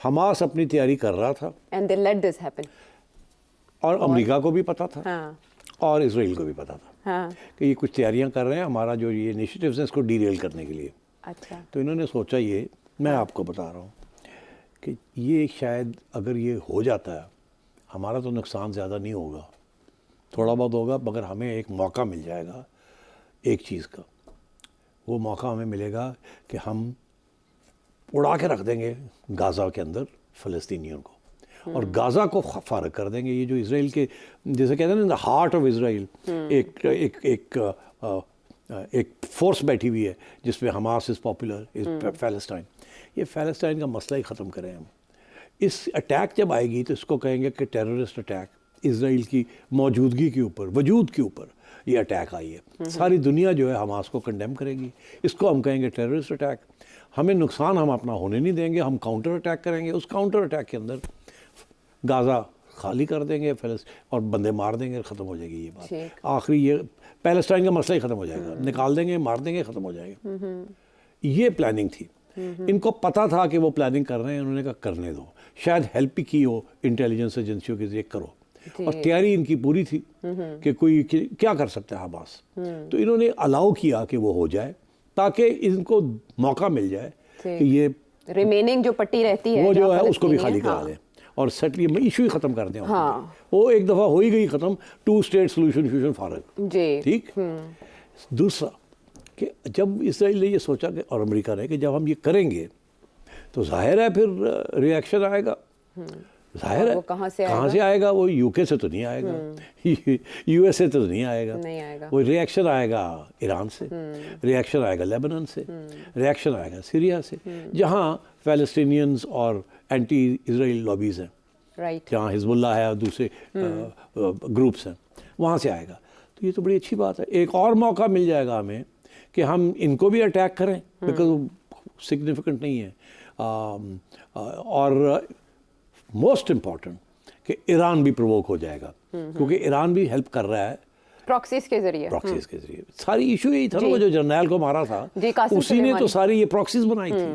Hamas اپنی تیاری کر رہا تھا and they let this happen. اور امریکہ کو بھی پتا تھا ہاں اور اسرائیل کو بھی پتا تھا ہاں کہ یہ کچھ تیاریاں کر رہے ہیں ہمارا جو یہ انیشیٹیوز ہیں اس کو ڈی ریل کرنے کے لیے. اچھا تو انہوں نے سوچا یہ میں آپ کو بتا رہا ہوں کہ یہ شاید اگر یہ ہو جاتا ہے ہمارا تو نقصان زیادہ نہیں ہوگا, تھوڑا بہت ہوگا, مگر ہمیں ایک موقع مل جائے گا ایک چیز کا. وہ موقع ہمیں ملے گا کہ ہم اڑا کے رکھ دیں گے غازہ کے اندر فلسطینیوں کو, اور غازہ کو فارغ کر دیں گے. یہ جو اسرائیل کے جیسے کہتے ہیں نا ہارٹ آف اسرائیل ایک فورس بیٹھی ہوئی ہے جس پہ حماس از پاپولر فلسطین. یہ فلسطین کا مسئلہ ہی ختم کریں ہم. اس اٹیک جب آئے گی تو اس کو کہیں گے کہ ٹیررسٹ اٹیک, اسرائیل کی موجودگی کے اوپر, وجود کے اوپر یہ اٹیک آئی ہے. ساری دنیا جو ہے حماس کو کنڈیم کرے گی, اس کو ہم کہیں گے ٹیررسٹ اٹیک. ہمیں نقصان ہم اپنا ہونے نہیں دیں گے, ہم کاؤنٹر اٹیک کریں گے. اس کاؤنٹر اٹیک کے اندر غازہ خالی کر دیں گے اور بندے مار دیں گے, ختم ہو جائے گی یہ بات. آخری یہ پیلسٹائن کا مسئلہ ہی ختم ہو جائے گا, نکال دیں گے, مار دیں گے, ختم ہو جائے گا. یہ پلاننگ تھی. ان کو پتا تھا کہ وہ پلاننگ کر رہے ہیں, انہوں نے کہا کرنے دو, شاید ہیلپ بھی کی ہو انٹیلیجنس ایجنسیوں کے ذریعے, کرو. اور تیاری ان کی پوری تھی کہ کوئی کیا کر سکتا ہے حماس. تو انہوں نے الاؤ کیا کہ وہ ہو جائے تاکہ ان کو موقع مل جائے کہ یہ ریمیننگ جو پٹی رہتی ہے وہ جو ہے اس کو بھی خالی کرا دیں اور سیٹل ایشو ہی ختم کر دیں. وہ ایک دفعہ ہو ہی گئی ختم, 2 اسٹیٹ سولوشن فارغ. ٹھیک. دوسرا کہ جب اسرائیل نے یہ سوچا کہ اور امریکہ نے کہ جب ہم یہ کریں گے تو ظاہر ہے پھر ریئیکشن آئے گا. ظاہر ہے کہاں سے آئے گا, وہ یو کے سے تو نہیں آئے گا, یو ایس اے تو نہیں آئے گا. وہ ریئیکشن آئے گا ایران سے, ریئیکشن آئے گا لیبنان سے, ریئیکشن آئے گا سیریا سے, جہاں فلسطینینز اور اینٹی اسرائیل لابیز ہیں, جہاں حزب اللہ ہے اور دوسرے گروپس ہیں, وہاں سے آئے گا. تو یہ تو بڑی اچھی بات ہے. ایک اور موقع مل جائے گا ہمیں کہ ہم ان کو بھی اٹیک کریں, بیکاز وہ سگنیفیکنٹ نہیں ہے. اور موسٹ امپورٹنٹ کہ ایران بھی پرووک ہو جائے گا, کیونکہ ایران بھی ہیلپ کر رہا ہے پراکسیز کے ذریعے. ساری ایشو یہی تھا نا, وہ جو جرنیل کو مارا تھا اسی نے تو ساری یہ پراکسیز بنائی تھی.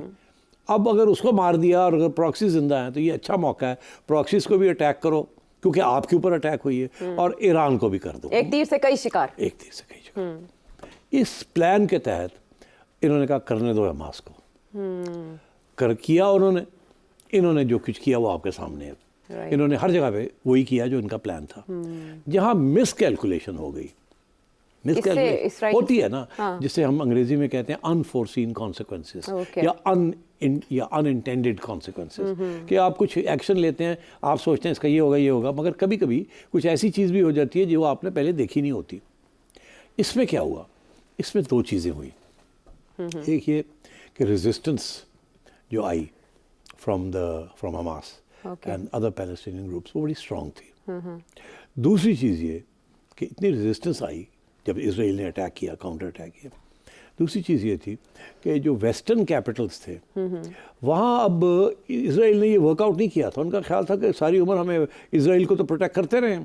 اب اگر اس کو مار دیا اور اگر پراکسی زندہ ہیں تو یہ اچھا موقع ہے, پراکسیز کو بھی اٹیک کرو کیونکہ آپ کے اوپر اٹیک ہوئی ہے, اور ایران کو بھی کر دو. ایک تیر سے کئی شکار. اس پلان کے تحت انہوں نے کہا کرنے دو حماس کو. کیا انہوں نے جو کچھ کیا وہ آپ کے سامنے ہے. انہوں نے ہر جگہ پہ وہی کیا جو ان کا پلان تھا. جہاں مس کیلکولیشن ہو گئی, مس کیلکولیشن ہوتی ہے نا جسے ہم انگریزی میں کہتے ہیں انفورسین کانسیکوینسز یا انانٹینڈیڈ کانسیکوینسز, کہ آپ کچھ ایکشن لیتے ہیں, آپ سوچتے ہیں اس کا یہ ہوگا, مگر کبھی کبھی کچھ ایسی چیز بھی ہو جاتی ہے جو آپ نے پہلے دیکھی نہیں ہوتی. اس میں کیا ہوا, اس میں 2 چیزیں ہوئیں. ایک یہ کہ ریزسٹنس جو آئی from Hamas and other Palestinian groups وہ بڑی اسٹرانگ تھی. دوسری چیز یہ کہ اتنی ریزسٹنس آئی جب اسرائیل نے اٹیک کیا, کاؤنٹر اٹیک کیا. دوسری چیز یہ تھی کہ جو ویسٹرن کیپٹلز تھے وہاں اب اسرائیل نے یہ ورک آؤٹ نہیں کیا تھا. ان کا خیال تھا کہ ساری عمر ہمیں اسرائیل کو تو پروٹیکٹ کرتے رہے.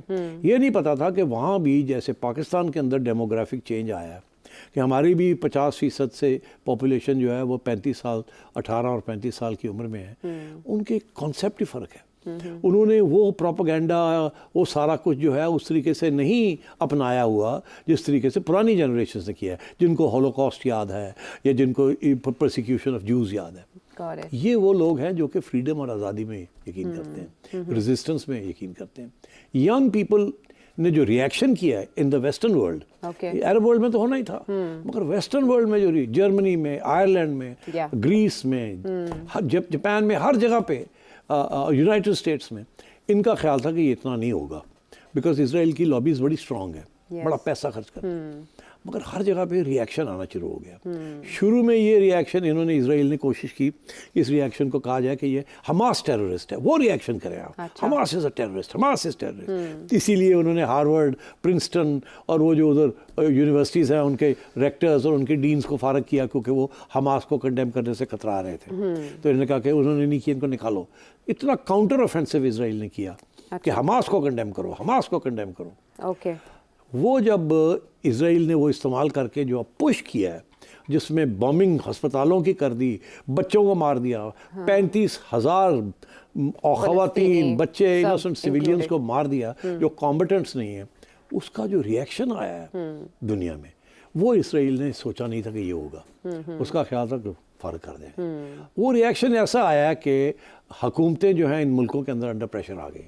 یہ نہیں پتا تھا کہ وہاں بھی جیسے پاکستان کے اندر ڈیموگرافک چینج آیا ہے کہ ہماری بھی 50% سے پاپولیشن جو ہے وہ 35 سال 18 اور 35 سال کی عمر میں ہے. ان کے کانسیپٹ ہی فرق ہے. انہوں نے وہ پروپیگنڈا وہ سارا کچھ جو ہے اس طریقے سے نہیں اپنایا ہوا جس طریقے سے پرانی جنریشنز نے کیا ہے, جن کو ہولوکاسٹ یاد ہے یا جن کو پرسیکیوشن آف جوز یاد ہے. یہ وہ لوگ ہیں جو کہ فریڈم اور آزادی میں یقین کرتے ہیں, ریزسٹنس میں یقین کرتے ہیں. ینگ پیپل نے جو ریئیکشن کیا ہے in the western world, Arab world میں تو ہونا ہی تھا, مگر ویسٹرن ورلڈ میں جو جرمنی میں, آئرلینڈ میں, گریس میں, جاپان میں, ہر جگہ پہ, یونائٹڈ اسٹیٹس میں, ان کا خیال تھا کہ یہ اتنا نہیں ہوگا بیکاز اسرائیل کی لابیز بڑی اسٹرانگ ہے, بڑا پیسہ خرچ کرتے ہیں. مگر ہر جگہ پہ ریئیکشن آنا شروع ہو گیا. شروع میں یہ ریئیکشن انہوں نے اسرائیل نے کوشش کی اس ریئیکشن کو کہا جائے کہ یہ حماس ٹیررسٹ ہے, وہ ریئیکشن کریں آپ, Hamas is a terrorist, Hamas is terrorist. اسی لیے انہوں نے ہارورڈ, پرنسٹن اور وہ جو ادھر یونیورسٹیز ہیں ان کے ریکٹرز اور ان کے ڈینز کو فارغ کیا کیونکہ وہ حماس کو کنڈیم کرنے سے کترا رہے تھے. تو انہوں نے کہا کہ انہوں نے نہیں کیا, ان کو نکالو. اتنا کاؤنٹر آفینسو اسرائیل نے کیا کہ حماس کو کنڈیم کرو, حماس کو کنڈیم کرو. وہ جب اسرائیل نے وہ استعمال کر کے جو پش کیا ہے جس میں بومبنگ ہسپتالوں کی کر دی, بچوں کو مار دیا, 35,000 خواتین, بچے, انوسنٹ سویلینز کو مار دیا جو کمبیٹنٹس نہیں ہیں, اس کا جو ریئیکشن آیا ہے دنیا میں, وہ اسرائیل نے سوچا نہیں تھا کہ یہ ہوگا. اس کا خیال تھا کہ فرق کر دیں. وہ ریئیکشن ایسا آیا کہ حکومتیں جو ہیں ان ملکوں کے اندر انڈر پریشر آ گئی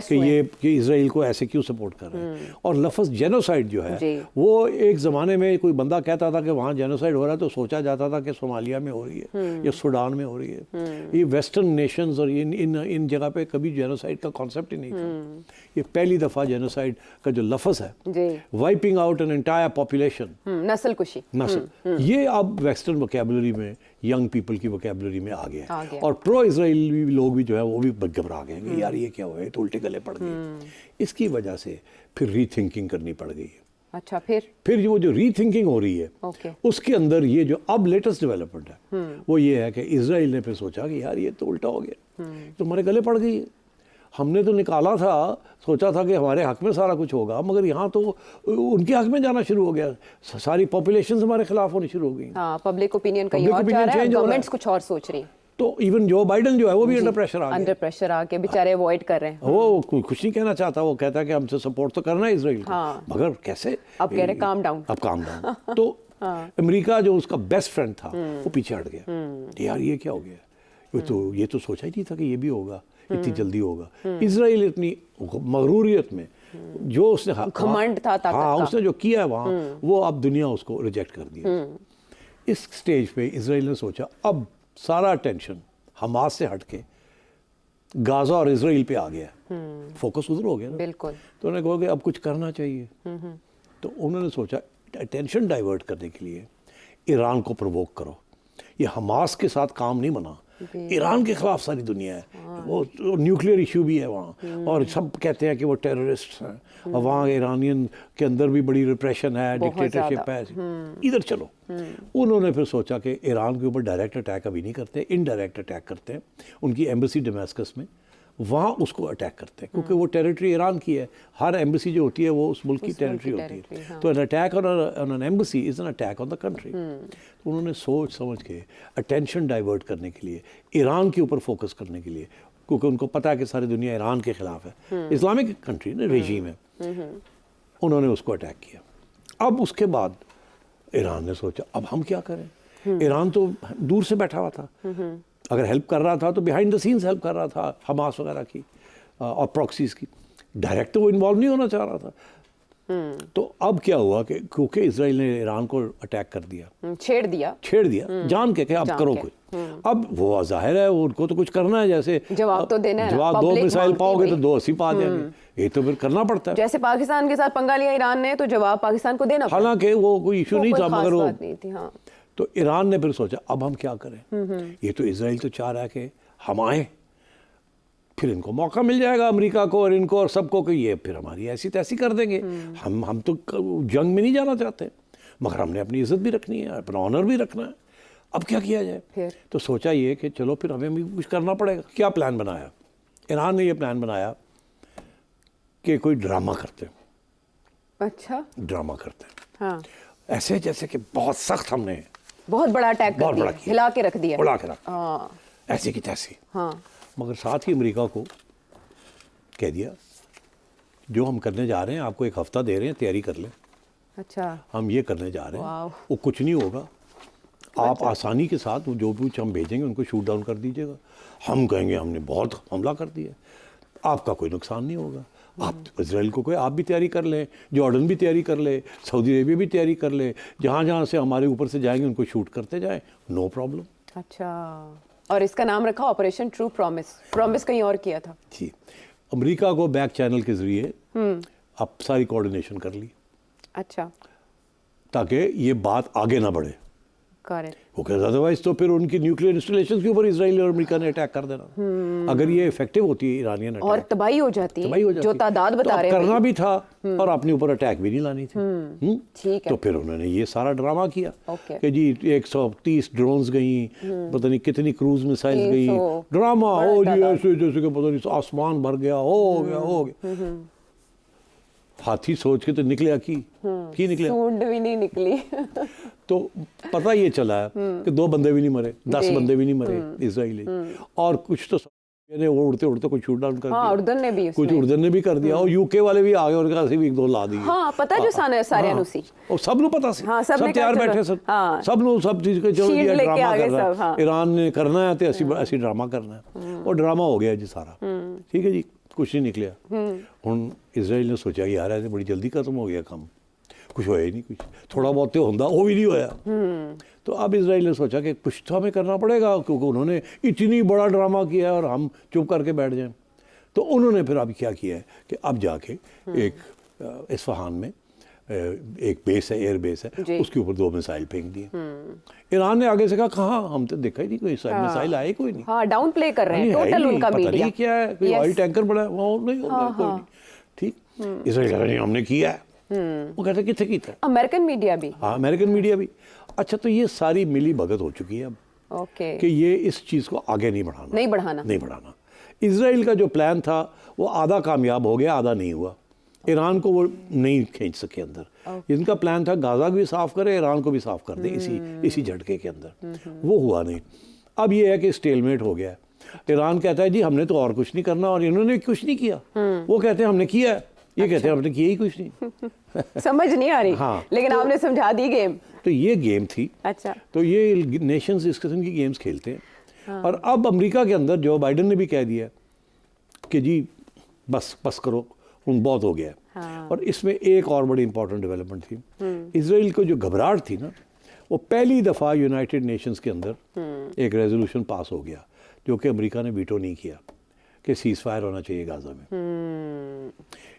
کہ یہ کہ اسرائیل کو ایسے کیوں سپورٹ کر رہے ہیں. اور لفظ جینوسائیڈ جو ہے وہ ایک زمانے میں کوئی بندہ کہتا تھا کہ وہاں جینوسائیڈ ہو رہا ہے تو سوچا جاتا تھا کہ صومالیہ میں ہو رہی ہے یا سوڈان میں ہو رہی ہے. یہ ویسٹرن نیشنز اور ان جگہ پہ کبھی جینوسائیڈ کا کانسیپٹ ہی نہیں تھا. یہ پہلی دفعہ جینوسائیڈ کا جو لفظ ہے, wiping out an entire population, نسل کشی, یہ اب ویسٹرن ووکیبلری میں, ینگ پیپل کی ووکیبلری میں آ گیا ہے. اور پرو اسرائیلی لوگ بھی جو ہے وہ بھی گھبرا گئے کہ یار یہ کیا ہوا ہے, تو الٹے گلے پڑ گئے. اس کی وجہ سے پھر ری تھنکنگ کرنی پڑ گئی ہے. اچھا, پھر وہ جو ری تھنکنگ ہو رہی ہے اس کے اندر یہ جو اب لیٹسٹ ڈیولپمنٹ ہے وہ یہ ہے کہ اسرائیل نے پھر سوچا کہ یار یہ تو الٹا ہو گیا, تو ہمارے گلے پڑ گئی ہے. ہم نے تو نکالا تھا, سوچا تھا کہ ہمارے حق میں سارا کچھ ہوگا, مگر یہاں تو ان کے حق میں جانا شروع ہو گیا. ساری پاپولیشنز ہمارے خلاف ہونی شروع ہو گئی. ہاں, پبلک اوپینین کہیں اور جا رہا ہے, گورنمنٹس کچھ اور سوچ رہی ہیں. تو ایون جو بائیڈن جو ہے وہ بھی انڈر پریشر آ کے بیچارے اوائڈ کر رہے ہیں. وہ کچھ نہیں کہنا چاہتا, وہ کہتا ہے کہ ہم سے سپورٹ تو کرنا ہے اسرائیل کو, مگر کیسے, اب کہہ رہے کام ڈاؤن, اب کام ڈاؤن. تو امریکہ جو اس کا بیسٹ فرینڈ تھا وہ پیچھے ہٹ گیا. یار یہ کیا ہو گیا, یہ تو سوچا ہی نہیں تھا کہ یہ بھی ہوگا, اتنی جلدی ہوگا. اسرائیل اتنی مغروریت میں جو اس نے گھمنڈ تھا, ہاں اس نے جو کیا ہے وہاں, وہ اب دنیا اس کو ریجیکٹ کر دیا. اس سٹیج پہ اسرائیل نے سوچا اب سارا اٹینشن حماس سے ہٹ کے غازہ اور اسرائیل پہ آ گیا, فوکس ادھر ہو گیا. بالکل. تو انہوں نے کہا کہ اب کچھ کرنا چاہیے. تو انہوں نے سوچا اٹینشن ڈائیورٹ کرنے کے لیے ایران کو پرووک کرو. یہ حماس کے ساتھ کام نہیں بنا, ایران کے خلاف ساری دنیا ہے, وہ نیوکلیئر ایشو بھی ہے وہاں, اور سب کہتے ہیں کہ وہ ٹیررسٹ ہیں, اور وہاں ایرانین کے اندر بھی بڑی ریپریشن ہے, ڈکٹیٹرشپ ہے, ادھر چلو. انہوں نے پھر سوچا کہ ایران کے اوپر ڈائریکٹ اٹیک ابھی نہیں کرتے, انڈائریکٹ اٹیک کرتے ہیں. ان کی ایمبیسی ڈیماسکس میں, وہاں اس کو اٹیک کرتے ہیں کیونکہ وہ ٹیریٹری ایران کی ہے. ہر ایمبیسی جو ہوتی ہے وہ اس ملک کی ٹیریٹری ہوتی ہے. تو an attack on an embassy is an attack on the country. انہوں نے سوچ سمجھ کے اٹینشن ڈائیورٹ کرنے کے لیے, ایران کے اوپر فوکس کرنے کے لیے, کیونکہ ان کو پتہ ہے کہ ساری دنیا ایران کے خلاف ہے, اسلامک کنٹری نا, ریجیم ہے, انہوں نے اس کو اٹیک کیا. اب اس کے بعد ایران نے سوچا اب ہم کیا کریں. ایران تو دور سے بیٹھا ہوا تھا, اگر ہیلپ کر رہا تھا تو بیہائنڈ دا سینز ہیلپ کر رہا تھا حماس وغیرہ کی اور پراکسیز کی, ڈائریکٹ تو وہ انوالو نہیں ہونا چاہ رہا تھا. تو اب کیا ہوا کہ کیونکہ اسرائیل نے ایران کو اٹیک کر دیا, چھیڑ دیا جان کے کہ اب کرو کچھ. اب وہ ظاہر ہے ان کو تو کچھ کرنا ہے, جیسے جواب تو دینا ہے, جواب 2 میسائل پاؤ گے تو 2 80 پا دیں گے, یہ تو پھر کرنا پڑتا ہے. جیسے پاکستان کے ساتھ پنگا لیا ایران نے تو جواب پاکستان کو دینا پڑا, حالانکہ وہ کوئی ایشو نہیں تھا, مگر وہ تو ایران نے پھر سوچا اب ہم کیا کریں. یہ تو اسرائیل تو چاہ رہا ہے کہ ہم آئیں, پھر ان کو موقع مل جائے گا, امریکہ کو اور ان کو اور سب کو, کہ یہ پھر ہماری ایسی تیسی کر دیں گے. ہم تو جنگ میں نہیں جانا چاہتے, مگر ہم نے اپنی عزت بھی رکھنی ہے, اپنا آنر بھی رکھنا ہے. اب کیا کیا جائے؟ تو سوچا یہ کہ چلو پھر ہمیں بھی کچھ کرنا پڑے گا. کیا پلان بنایا ایران نے؟ یہ پلان بنایا کہ کوئی ڈرامہ کرتے ہیں. اچھا, ڈرامہ کرتے ہیں, ہاں, ایسے جیسے کہ بہت سخت ہم نے بہت بڑا اٹیک کر دیا, ہلا کے رکھ دیا, ایسی کی تیسی. ہاں, مگر ساتھ ہی امریکہ کو کہہ دیا جو ہم کرنے جا رہے ہیں آپ کو 1 ہفتہ دے رہے ہیں, تیاری کر لیں. اچھا, ہم یہ کرنے جا رہے ہیں, وہ کچھ نہیں ہوگا, آپ آسانی کے ساتھ جو کچھ ہم بھیجیں گے ان کو شوٹ ڈاؤن کر دیجیے گا. ہم کہیں گے ہم نے بہت حملہ کر دیا, آپ کا کوئی نقصان نہیں ہوگا. آپ اسرائیل کو آپ بھی تیاری کر لیں, جارڈن بھی تیاری کر لے, سعودی عربیہ بھی تیاری کر لے, جہاں جہاں سے ہمارے اوپر سے جائیں گے ان کو شوٹ کرتے جائیں, نو پرابلم. اچھا, اور اس کا نام رکھا آپریشن ٹرو پرومس. پرومس کہیں اور کیا تھا. جی, امریکہ کو بیک چینل کے ذریعے اب ساری کوارڈینیشن کر لی. اچھا, تاکہ یہ بات آگے نہ بڑھے. ادروائز تو پھر ان کی نیوکلیئر انسٹالیشن کے اوپر اسرائیل اور امریکہ نے اٹیک کر دینا. اگر یہ افیکٹو ہوتی ہے ایرانین اٹیک, اور تباہی ہو جاتی ہے, جو تعداد بتا رہے ہیں کرنا بھی تھا اور اپنے اوپر اٹیک بھی نہیں لانی تھی. تو پھر انہوں نے یہ سارا ڈرامہ کیا کہ جی 130 ڈرونز گئیں, پتہ نہیں کتنی کروز میسائلز گئیں, ڈرامہ ہو جی ایسے جیسے کہ پتہ نہیں آسمان بھر گیا, ہو گیا. ہاتھی سوچ کے تو نکلیا کی نکلیا, سونڈ بھی نہیں نکلی. تو پتہ یہ چلا ہے کہ 2 بندے بھی نہیں مرے, 10 بندے بھی نہیں مرے اسرائیلی, اور کچھ تو وہ اڑتے اڑتے کچھ شوٹ ڈاؤن کر دیا, اردن نے بھی, کچھ اردن نے بھی کر دیا, اور UK والے بھی آگے اور کہا اسی بھی 1-2 لا دیے. ہاں پتہ جو سارے انوسی, اور سب نو پتا سی, سب تیار بیٹھے, سب نو سب چیز کے چلو یہ ڈرامہ کرنا ہے, ایران نے کرنا ہے تو ایسی ڈرامہ کرنا ہے, اور ڈرامہ ہو گیا جی سارا. ٹھیک ہے جی, کچھ نہیں نکلیا. ہن اسرائیل نے سوچا کہ یار ایسے بڑی جلدی ختم ہو گیا کام, کچھ ہویا ہی نہیں, کچھ تھوڑا بہت تو ہوتا وہ بھی نہیں ہویا. تو اب اسرائیل نے سوچا کہ کچھ تو ہمیں کرنا پڑے گا, کیونکہ انہوں نے اتنی بڑا ڈرامہ کیا ہے اور ہم چپ کر کے بیٹھ جائیں. تو انہوں نے پھر اب کیا کیا ہے کہ اب جا کے ایک اصفہان میں ایک بیس ہے, ایئر بیس ہے, اس کے اوپر 2 میزائل پھینک دیے. ایران نے آگے سے کہا کہاں, ہم تو دیکھا ہی نہیں کوئی میزائل آئے, کوئی نہیں. ہاں ڈاؤن پلے کر رہے ہیں ٹوٹل ان کا میڈیا. پتہ نہیں کیا ہے, کوئی آئل ٹینکر بڑا ہے وہ نہیں ہوگا, کوئی نہیں. ٹھیک, اسرائیل کہہ رہے ہیں ہم نے کیا ہے. وہ کہتے ہیں کتنے کیتا ہے, امریکن میڈیا بھی. ہاں امریکن میڈیا بھی. اچھا تو یہ ساری ملی بھگت ہو چکی ہے اب کہ یہ اس چیز کو آگے نہیں بڑھانا. اسرائیل کا جو پلان تھا وہ آدھا کامیاب ہو گیا, آدھا نہیں ہوا. ایران کو وہ نہیں کھینچ سکے اندر. ان کا پلان تھا غازہ بھی صاف کرے, ایران کو بھی صاف کر دے اسی جھٹکے کے اندر. وہ ہوا نہیں. اب یہ ہے کہ اسٹیل میٹ ہو گیا. ایران کہتا ہے جی ہم نے تو اور کچھ نہیں کرنا, اور انہوں نے کچھ نہیں کیا. وہ کہتے ہیں ہم نے کیا ہے, یہ کہتے ہیں ہم نے کیا ہی کچھ نہیں. سمجھ نہیں آ رہی, لیکن آپ نے سمجھا دی گیم. تو یہ گیم تھی. اچھا, تو یہ نیشنز اس قسم کی گیمز کھیلتے ہیں. اور اب امریکہ کے اندر جو بائیڈن نے بھی کہہ دیا کہ جی بس کرو, بہت ہو گیا ہے. اور اس میں ایک اور بڑی امپورٹنٹ ڈیولپمنٹ تھی. اسرائیل کو جو گھبراہٹ تھی نا, وہ پہلی دفعہ یونائٹڈ نیشنز کے اندر ایک ریزولوشن پاس ہو گیا جو کہ امریکہ نے ویٹو نہیں کیا کہ سیز فائر ہونا چاہیے غازہ میں.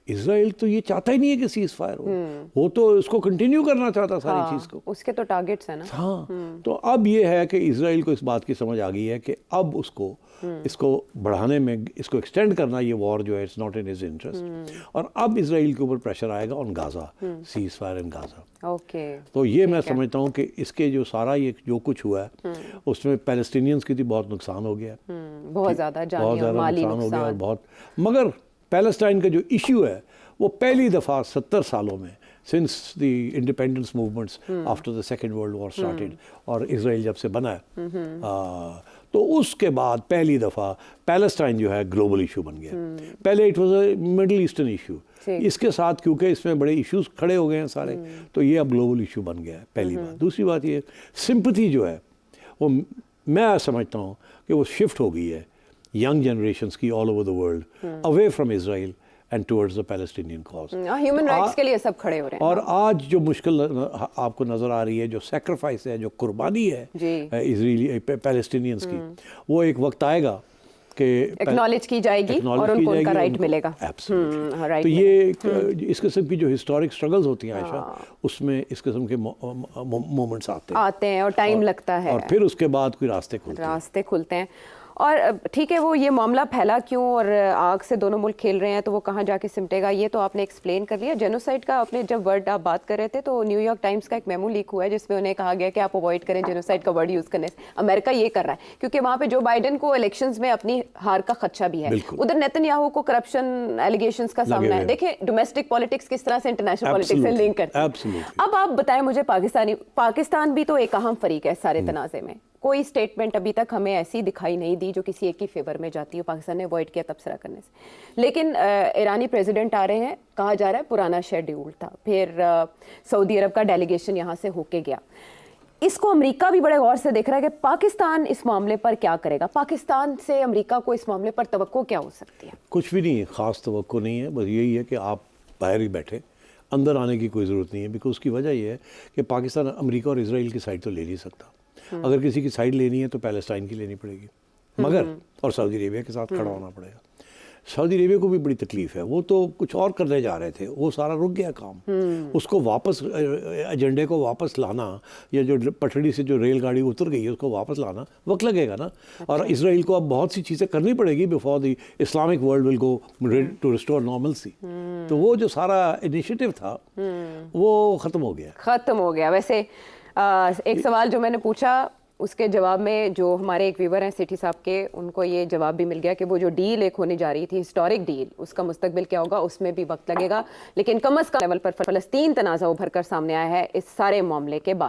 اسرائیل تو یہ چاہتا ہی نہیں ہے کہ سیز فائر ہو, وہ تو اس کو کنٹینیو کرنا چاہتا ساری چیز کو. اس کے تو ٹارگیٹس ہیں نا. ہاں, تو اب یہ ہے کہ اسرائیل کو اس بات کی سمجھ آ گئی ہے کہ اب اس کو بڑھانے میں, اس کو ایکسٹینڈ کرنا, یہ وار جو ہے it's not in his interest. اور اب اسرائیل کے اوپر پریشر آئے گا آن غازہ, سیز فائر ان غازہ. تو یہ میں سمجھتا ہوں کہ اس کے جو سارا یہ جو کچھ ہوا ہے اس میں پیلسٹینینز کی بھی بہت نقصان ہو گیا, بہت زیادہ جانی اور مالی نقصان ہو گیا. بہت, مگر پیلسٹائن کا جو ایشو ہے وہ پہلی دفعہ 70 سالوں میں since the independence movements after the second world war started, اور اسرائیل جب سے بنا ہے تو اس کے بعد پہلی دفعہ پیلسٹائن جو ہے گلوبل ایشو بن گیا. پہلے it was a middle eastern issue, اس کے ساتھ کیونکہ اس میں بڑے ایشوز کھڑے ہو گئے ہیں سارے, تو یہ اب گلوبل ایشو بن گیا ہے پہلی بات. دوسری بات یہ سمپتھی جو ہے وہ میں سمجھتا ہوں کہ وہ شفٹ ہو گئی ہے ینگ جنریشنز کی all over the world away from Israel and towards the Palestinian cause. Human rights کے لیے سب کھڑے ہو رہے ہیں. اور آج جو مشکل آپ کو نظر آ رہی ہے, جو سیکریفائس ہے, جو قربانی ہے اسرائیلی پیلسٹینینز کی, وہ ایک وقت آئے گا کہ اکنالج کی جائے گی اور ان کو ان کا رائٹ ملے گا. تو یہ اس قسم کی جو ہسٹورک سٹرگلز ہوتی ہیں عائشہ, اس میں اس قسم کے مومنٹس آتے ہیں اور ٹائم لگتا ہے, اور پھر اس کے بعد کوئی راستے کھلتے ہیں. اور ٹھیک ہے, وہ یہ معاملہ پھیلا کیوں اور آگ سے دونوں ملک کھیل رہے ہیں, تو وہ کہاں جا کے سمٹے گا, یہ تو آپ نے ایکسپلین کر لیا. جینوسائڈ کا آپ نے جب ورڈ آپ بات کر رہے تھے تو نیو یارک ٹائمز کا ایک میمو لیک ہوا ہے جس میں انہیں کہا گیا کہ آپ اوائڈ کریں جینوسائڈ کا ورڈ یوز کرنے سے. امریکہ یہ کر رہا ہے کیونکہ وہاں پہ جو بائیڈن کو الیکشنز میں اپنی ہار کا خدشہ بھی ہے, ادھر نیتن یاہو کو کرپشن ایلیگیشنز کا سامنا ہے. دیکھیں ڈومیسٹک پالیٹکس کس طرح سے انٹرنیشنل پالیٹکس سے لنک کرتے ہیں. اب آپ بتائیں مجھے, پاکستان بھی تو ایک اہم فریق ہے سارے تنازع میں. کوئی اسٹیٹمنٹ ابھی تک ہمیں ایسی دکھائی نہیں دی جو کسی ایک کی فیور میں جاتی ہو. پاکستان نے اوائڈ کیا تبصرہ کرنے سے, لیکن ایرانی پریزیڈنٹ آ رہے ہیں, کہا جا رہا ہے پرانا شیڈیول تھا. پھر سعودی عرب کا ڈیلیگیشن یہاں سے ہو کے گیا. اس کو امریکہ بھی بڑے غور سے دیکھ رہا ہے کہ پاکستان اس معاملے پر کیا کرے گا. پاکستان سے امریکہ کو اس معاملے پر توقع کیا ہو سکتی ہے؟ کچھ بھی نہیں, خاص توقع نہیں ہے. بس یہی ہے کہ آپ باہر ہی بیٹھے, اندر آنے کی کوئی ضرورت نہیں ہے. بیکاز اس کی وجہ یہ ہے کہ پاکستان امریکہ اور اسرائیل کی سائڈ تو لے نہیں سکتا. اگر کسی کی سائڈ لینی ہے تو پیلسٹائن کی لینی پڑے گی, مگر اور سعودی عربیہ کے ساتھ کھڑا ہونا پڑے گا. سعودی عربیہ کو بھی بڑی تکلیف ہے, وہ تو کچھ اور کرنے جا رہے تھے, وہ سارا رک گیا کام. اس کو واپس ایجنڈے کو واپس لانا, یا جو پٹڑی سے جو ریل گاڑی اتر گئی ہے اس کو واپس لانا وقت لگے گا نا. اور اسرائیل کو اب بہت سی چیزیں کرنی پڑے گی before the Islamic world will go to restore normalcy. تو وہ جو سارا انیشیٹو تھا وہ ختم ہو گیا. ویسے ایک سوال جو میں نے پوچھا اس کے جواب میں جو ہمارے ایک ویور ہیں سٹی صاحب کے, ان کو یہ جواب بھی مل گیا کہ وہ جو ڈیل ایک ہونے جا رہی تھی, ہسٹورک ڈیل, اس کا مستقبل کیا ہوگا اس میں بھی وقت لگے گا. لیکن کم از کم لیول پر فلسطین تنازع ابھر کر سامنے آیا ہے اس سارے معاملے کے بعد.